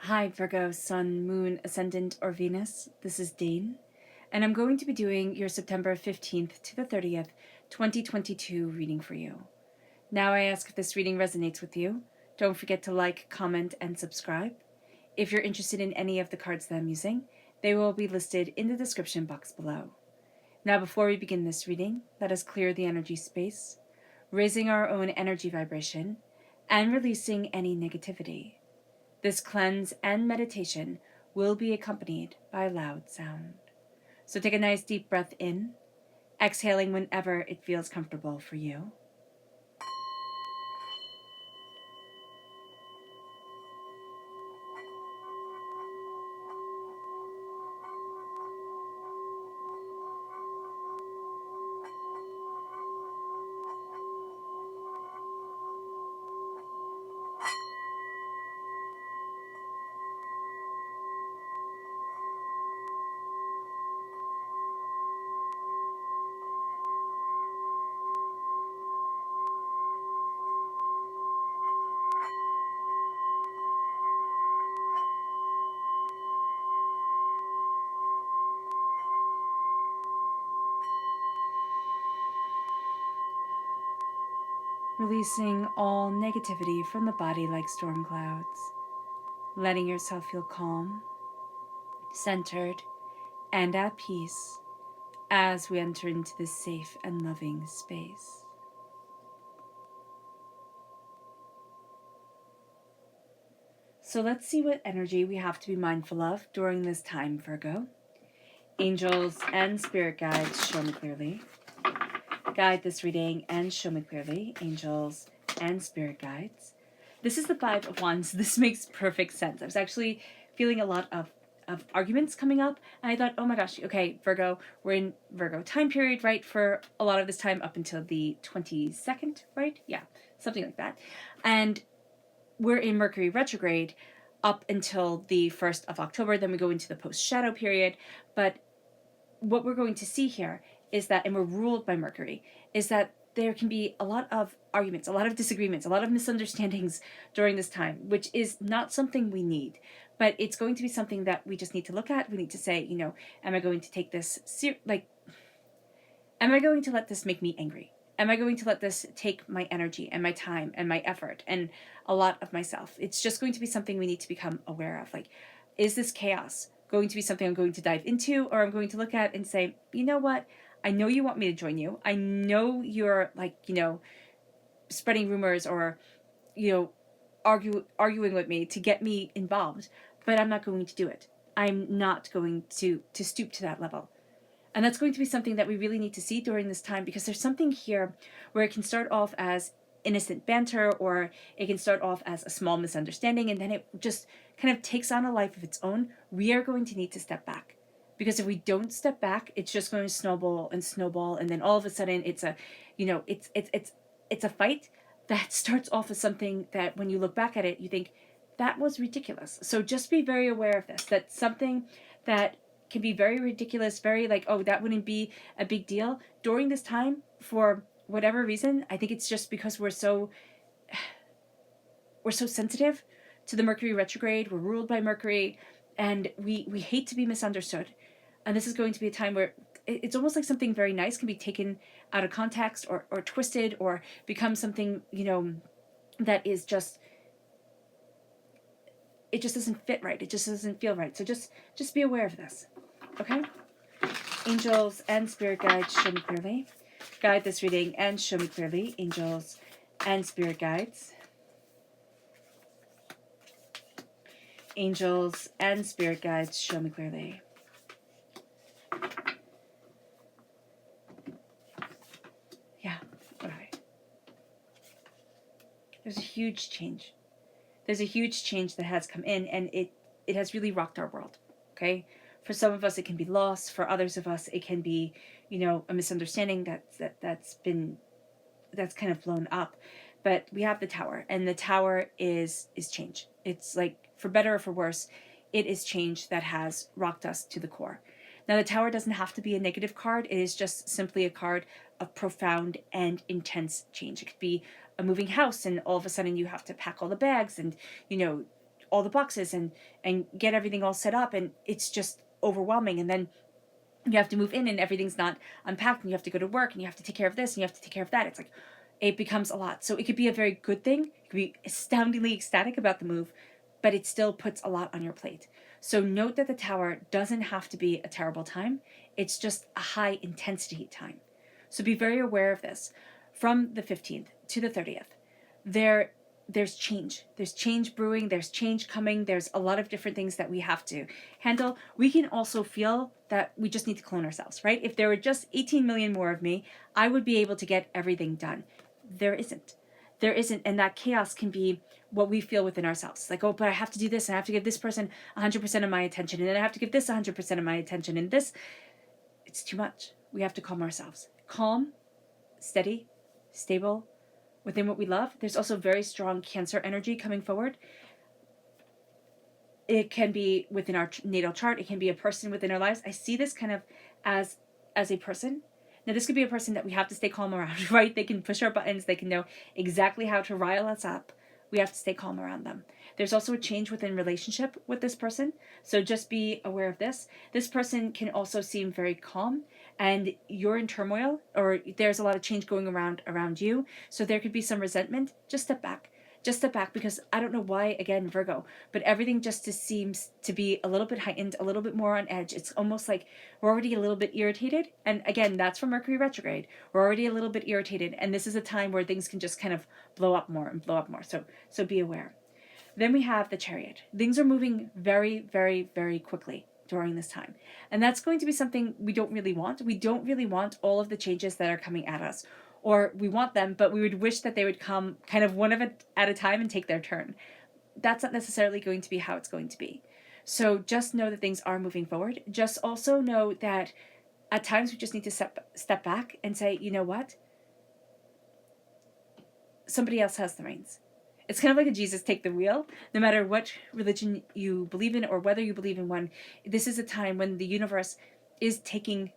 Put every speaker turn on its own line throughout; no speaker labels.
Hi Virgo, Sun, Moon, Ascendant, or Venus. This is Dane, and I'm going to be doing your September 15th to the 30th, 2022 reading for you. Now I ask if this reading resonates with you. Don't forget to like, comment, and subscribe. If you're interested in any of the cards that I'm using, they will be listed in the description box below. Now before we begin this reading, let us clear the energy space, raising our own energy vibration, and releasing any negativity. This cleanse and meditation will be accompanied by loud sound. So take a nice deep breath in, exhaling whenever it feels comfortable for you. Releasing all negativity from the body like storm clouds. Letting yourself feel calm, centered, and at peace as we enter into this safe and loving space. So let's see what energy we have to be mindful of during this time, Virgo. Angels and spirit guides, show me clearly. Guide this reading and show me clearly, angels and spirit guides. This is the Five of Wands. This makes perfect sense. I was actually feeling a lot of arguments coming up, and I thought, oh my gosh, okay, Virgo, we're in Virgo time period, right, for a lot of this time up until the 22nd, right? Yeah, something like that. And we're in Mercury retrograde up until the 1st of October. Then we go into the post-shadow period. But what we're going to see here is that, and we're ruled by Mercury, is that there can be a lot of arguments, a lot of disagreements, a lot of misunderstandings during this time, which is not something we need. But it's going to be something that we just need to look at. We need to say, you know, am I going to take this, am I going to let this make me angry? Am I going to let this take my energy and my time and my effort and a lot of myself? It's just going to be something we need to become aware of. Like, is this chaos going to be something I'm going to dive into, or I'm going to look at and say, you know what? I know you want me to join you. I know you're spreading rumors or, arguing with me to get me involved, but I'm not going to do it. I'm not going to stoop to that level. And that's going to be something that we really need to see during this time, because there's something here where it can start off as innocent banter, or it can start off as a small misunderstanding, and then it just kind of takes on a life of its own. We are going to need to step back, because if we don't step back, it's just going to snowball and snowball, and then all of a sudden it's a, it's a fight that starts off as something that when you look back at it, you think that was ridiculous. So just be very aware of this. That's something that can be very ridiculous, very like, oh, that wouldn't be a big deal during this time for whatever reason. I think it's just because we're so sensitive to the Mercury retrograde. We're ruled by Mercury, and we hate to be misunderstood. And this is going to be a time where it's almost like something very nice can be taken out of context, or twisted, or become something, that is just, it just doesn't fit right. It just doesn't feel right. So just be aware of this. Okay? Angels and spirit guides, show me clearly. Guide this reading and show me clearly, angels and spirit guides. Angels and spirit guides, show me clearly. Yeah, okay. There's a huge change. There's a huge change that has come in, and it has really rocked our world, okay? For some of us, it can be loss. For others of us, it can be, a misunderstanding that's kind of blown up. But we have the Tower, and the Tower is change. It's like, for better or for worse, it is change that has rocked us to the core. Now, the Tower doesn't have to be a negative card. It is just simply a card of profound and intense change. It could be a moving house, and all of a sudden you have to pack all the bags and, all the boxes and get everything all set up, and it's just overwhelming. And then you have to move in and everything's not unpacked, and you have to go to work, and you have to take care of this, and you have to take care of that. It's like, it becomes a lot. So it could be a very good thing. You could be astoundingly ecstatic about the move, but it still puts a lot on your plate. So note that the Tower doesn't have to be a terrible time. It's just a high intensity time. So be very aware of this. From the 15th to the 30th, there's change. There's change brewing. There's change coming. There's a lot of different things that we have to handle. We can also feel that we just need to clone ourselves, right? If there were just 18 million more of me, I would be able to get everything done. There isn't. There isn't. And that chaos can be what we feel within ourselves. Like, oh, but I have to do this, and I have to give this person 100% of my attention, and then I have to give this 100% of my attention, and this, it's too much. We have to calm ourselves. Calm, steady, stable, within what we love. There's also very strong Cancer energy coming forward. It can be within our natal chart. It can be a person within our lives. I see this kind of as a person. Now, this could be a person that we have to stay calm around, right? They can push our buttons. They can know exactly how to rile us up. We have to stay calm around them. There's also a change within relationship with this person. So just be aware of this. This person can also seem very calm, and you're in turmoil, or there's a lot of change going around you. So there could be some resentment. Just step back. Just step back, because I don't know why, again, Virgo, but everything just seems to be a little bit heightened, a little bit more on edge. It's almost like we're already a little bit irritated. And again, that's from Mercury retrograde. We're already a little bit irritated. And this is a time where things can just kind of blow up more and blow up more. So be aware. Then we have the Chariot. Things are moving very, very, very quickly during this time. And that's going to be something we don't really want. We don't really want all of the changes that are coming at us. Or we want them, but we would wish that they would come kind of one of it at a time and take their turn. That's not necessarily going to be how it's going to be. So just know that things are moving forward. Just also know that at times we just need to step back and say, you know what? Somebody else has the reins. It's kind of like a Jesus take the wheel. No matter what religion you believe in or whether you believe in one, this is a time when the universe is taking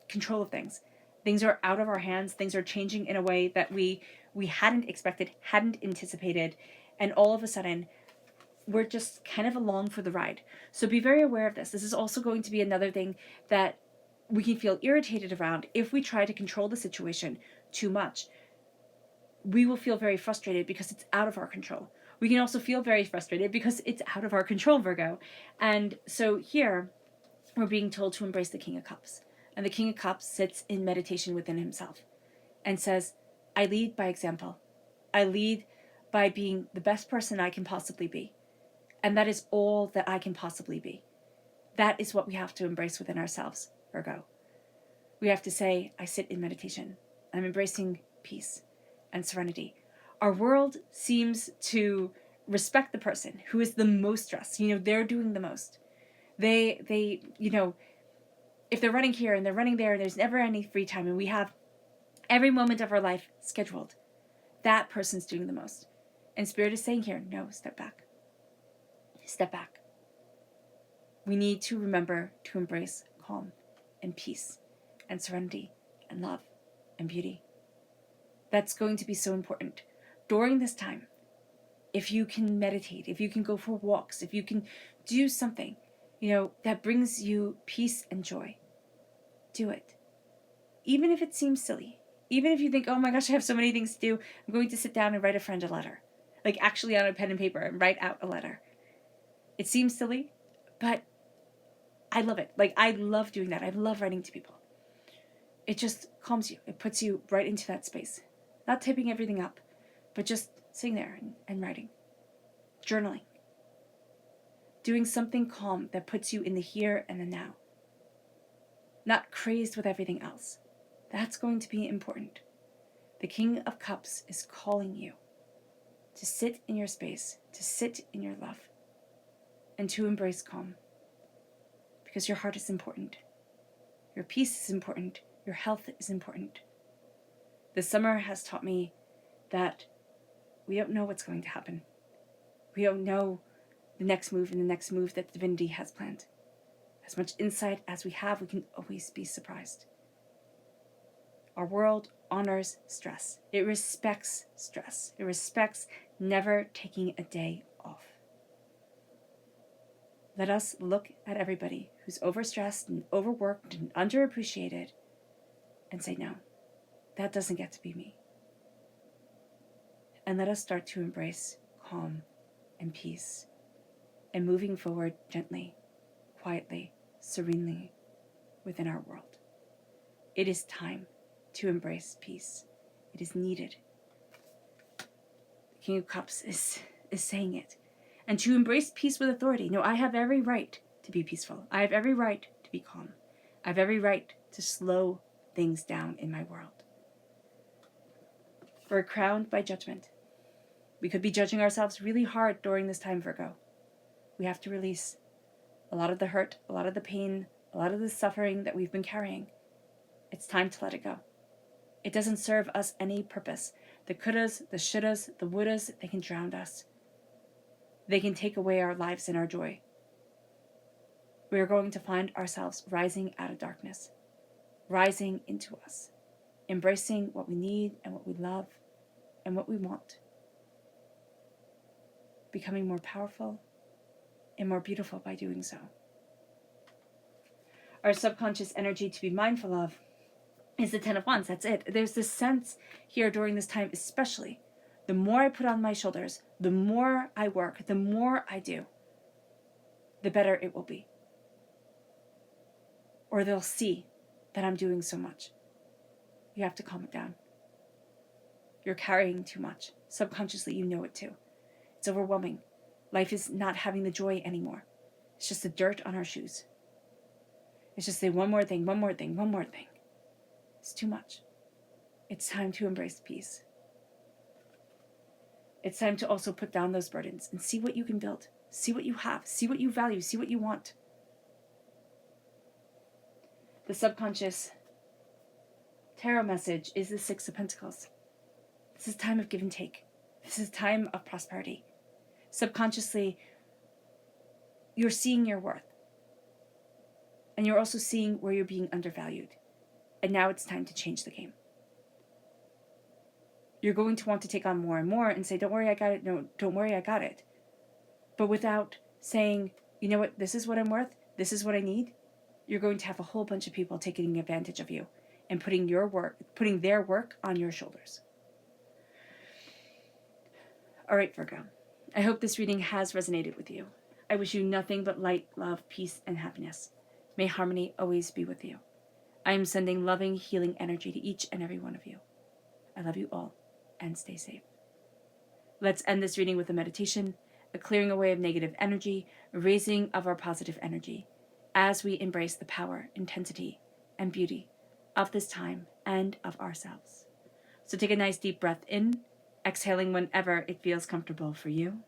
control of things. Things are out of our hands. Things are changing in a way that we hadn't expected, hadn't anticipated. And all of a sudden, we're just kind of along for the ride. So be very aware of this. This is also going to be another thing that we can feel irritated around if we try to control the situation too much. We will feel very frustrated because it's out of our control. We can also feel very frustrated because it's out of our control, Virgo. And so here, we're being told to embrace the King of Cups. And the King of Cups sits in meditation within himself and says, I lead by example. I lead by being the best person I can possibly be. And that is all that I can possibly be. That is what we have to embrace within ourselves, Virgo. We have to say, I sit in meditation. I'm embracing peace and serenity. Our world seems to respect the person who is the most stressed. They're doing the most. They if they're running here and they're running there and there's never any free time and we have every moment of our life scheduled, that person's doing the most. And Spirit is saying here, no, step back. Step back. We need to remember to embrace calm and peace and serenity and love and beauty. That's going to be so important. During this time, if you can meditate, if you can go for walks, if you can do something, that brings you peace and joy, do it. Even if it seems silly, even if you think, oh my gosh, I have so many things to do, I'm going to sit down and write a friend a letter. Like actually on a pen and paper and write out a letter. It seems silly, but I love it. Like I love doing that. I love writing to people. It just calms you. It puts you right into that space. Not typing everything up, but just sitting there and writing. Journaling. Doing something calm that puts you in the here and the now. Not crazed with everything else. That's going to be important. The King of Cups is calling you to sit in your space, to sit in your love, and to embrace calm. Because your heart is important. Your peace is important. Your health is important. The summer has taught me that we don't know what's going to happen. We don't know the next move and the next move that divinity has planned. As much insight as we have, we can always be surprised. Our world honors stress. It respects stress. It respects never taking a day off. Let us look at everybody who's overstressed and overworked and underappreciated and say, no, that doesn't get to be me. And let us start to embrace calm and peace and moving forward gently, quietly, serenely within our world. It is time to embrace peace. It is needed. The King of Cups is saying it. And to embrace peace with authority. No, I have every right to be peaceful. I have every right to be calm. I have every right to slow things down in my world. We're crowned by judgment. We could be judging ourselves really hard during this time, Virgo. We have to release a lot of the hurt, a lot of the pain, a lot of the suffering that we've been carrying. It's time to let it go. It doesn't serve us any purpose. The couldas, the shouldas, the wouldas, they can drown us. They can take away our lives and our joy. We are going to find ourselves rising out of darkness, rising into us, embracing what we need and what we love and what we want, becoming more powerful and more beautiful by doing so. Our subconscious energy to be mindful of is the Ten of Wands. That's it. There's this sense here during this time, especially, the more I put on my shoulders, the more I work, the more I do, the better it will be. Or they'll see that I'm doing so much. You have to calm it down. You're carrying too much. Subconsciously, you know it too. It's overwhelming. Life is not having the joy anymore. It's just the dirt on our shoes. It's just say one more thing, one more thing, one more thing. It's too much. It's time to embrace peace. It's time to also put down those burdens and see what you can build. See what you have. See what you value. See what you want. The subconscious tarot message is the Six of Pentacles. This is time of give and take. This is time of prosperity. Subconsciously, you're seeing your worth. And you're also seeing where you're being undervalued. And now it's time to change the game. You're going to want to take on more and more and say, don't worry, I got it. No, don't worry, I got it. But without saying, you know what, this is what I'm worth. This is what I need. You're going to have a whole bunch of people taking advantage of you and putting their work on your shoulders. All right, Virgo. I hope this reading has resonated with you. I wish you nothing but light, love, peace, and happiness. May harmony always be with you. I am sending loving, healing energy to each and every one of you. I love you all, and stay safe. Let's end this reading with a meditation, a clearing away of negative energy, a raising of our positive energy, as we embrace the power, intensity, and beauty of this time and of ourselves. So take a nice deep breath in, exhaling whenever it feels comfortable for you.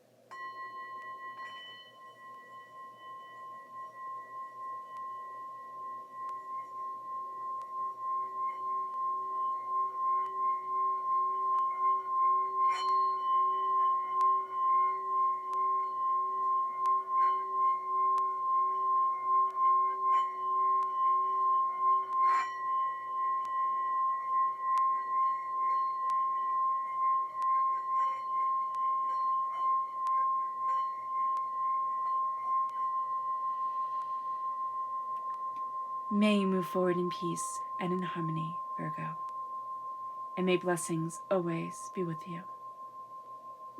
May you move forward in peace and in harmony, Virgo. And may blessings always be with you.